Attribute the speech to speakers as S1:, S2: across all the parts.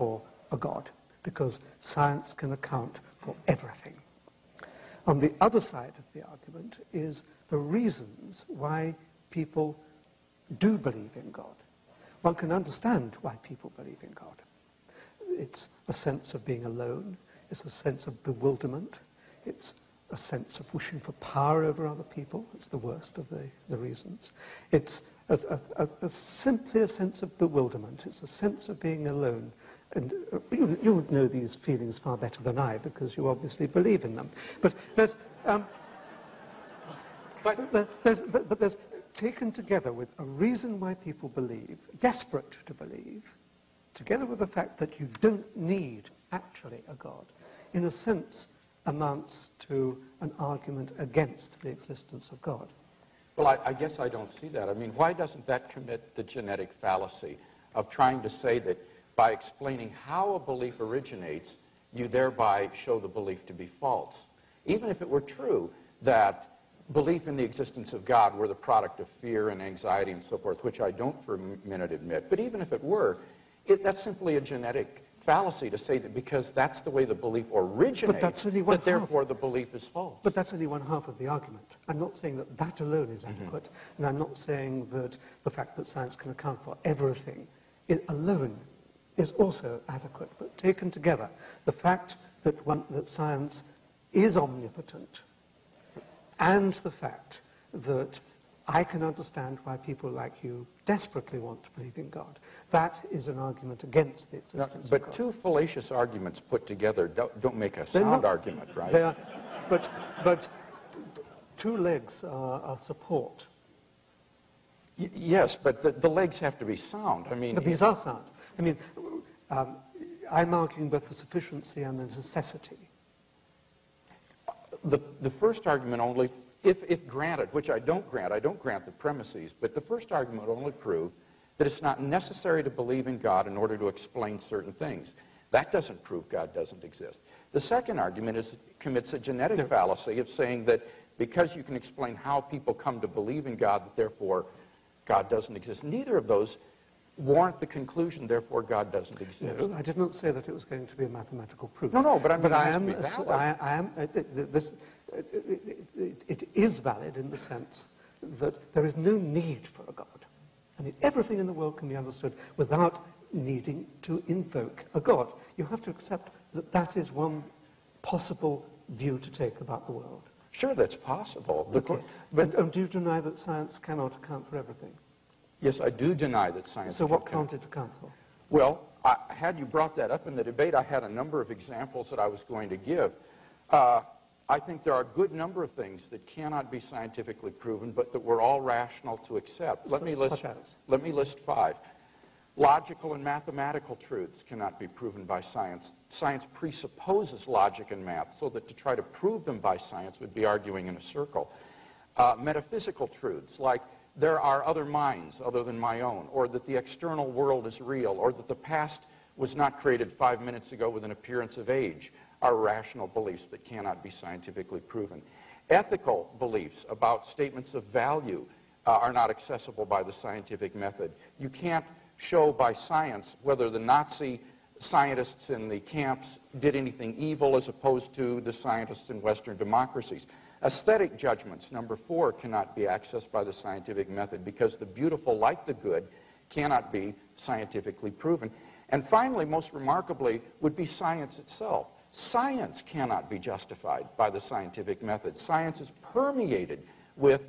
S1: for a God, because science can account for everything. On the other side of the argument is the reasons why people do believe in God. One can understand why people believe in God. It's a sense of being alone. It's a sense of bewilderment. It's a sense of wishing for power over other people. It's the worst of the reasons. It's simply a sense of bewilderment. It's a sense of being alone. And you would know these feelings far better than I, because you obviously believe in them. But there's taken together with a reason why people believe, desperate to believe, together with the fact that you don't need actually a God, in a sense amounts to an argument against the existence of God.
S2: Well, I guess I don't see that. I mean, why doesn't that commit the genetic fallacy of trying to say that by explaining how a belief originates, you thereby show the belief to be false? Even if it were true that belief in the existence of God were the product of fear and anxiety and so forth, which I don't for a minute admit, but even if it were, that's simply a genetic fallacy to say that because that's the way the belief originates, that therefore the belief is false.
S1: But that's only one half of the argument. I'm not saying that that alone is adequate, and I'm not saying that the fact that science can account for everything alone is also adequate. But taken together, the fact that science is omnipotent, and the fact that I can understand why people like you desperately want to believe in God, that is an argument against the existence of God.
S2: But two fallacious arguments put together don't make a sound argument, right?
S1: They are, but two legs are support.
S2: Yes, but the legs have to be sound. I mean,
S1: but these are sound. I mean, I'm arguing both the sufficiency and the necessity.
S2: The first argument only, if granted, which I don't grant the premises, but the first argument would only prove that it's not necessary to believe in God in order to explain certain things. That doesn't prove God doesn't exist. The second argument commits a genetic fallacy of saying that because you can explain how people come to believe in God, that therefore God doesn't exist. Neither of those warrant the conclusion, therefore God doesn't exist.
S1: No, I did not say that it was going to be a mathematical proof.
S2: No, but
S1: it is valid in the sense that there is no need for a God. I mean, everything in the world can be understood without needing to invoke a God. You have to accept that that is one possible view to take about the world.
S2: Sure, that's possible.
S1: Okay. But do you deny that science cannot account for everything?
S2: Yes, I do deny that science
S1: So what can't it account for?
S2: Well, had you brought that up in the debate, I had a number of examples that I was going to give. I think there are a good number of things that cannot be scientifically proven, but that we're all rational to accept. Let me list 5. Logical and mathematical truths cannot be proven by science. Science presupposes logic and math, so that to try to prove them by science would be arguing in a circle. Metaphysical truths, like there are other minds other than my own, or that the external world is real, or that the past was not created 5 minutes ago with an appearance of age, are rational beliefs that cannot be scientifically proven. Ethical beliefs about statements of value are not accessible by the scientific method. You can't show by science whether the Nazi scientists in the camps did anything evil as opposed to the scientists in Western democracies. Aesthetic judgments, number 4, cannot be accessed by the scientific method because the beautiful, like the good, cannot be scientifically proven. And finally, most remarkably, would be science itself. Science cannot be justified by the scientific method. Science is permeated with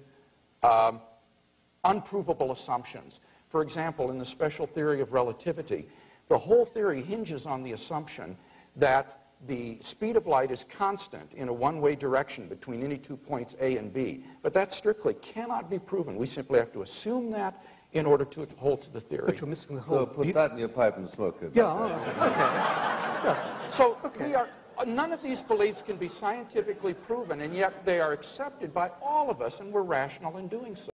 S2: unprovable assumptions. For example, in the special theory of relativity, the whole theory hinges on the assumption that the speed of light is constant in a one-way direction between any 2 points A and B. But that strictly cannot be proven. We simply have to assume that in order to hold to the theory.
S1: But you're missing the whole...
S3: So put that in your pipe and smoke it.
S1: Yeah, okay. Yeah.
S2: So none of these beliefs can be scientifically proven, and yet they are accepted by all of us, and we're rational in doing so.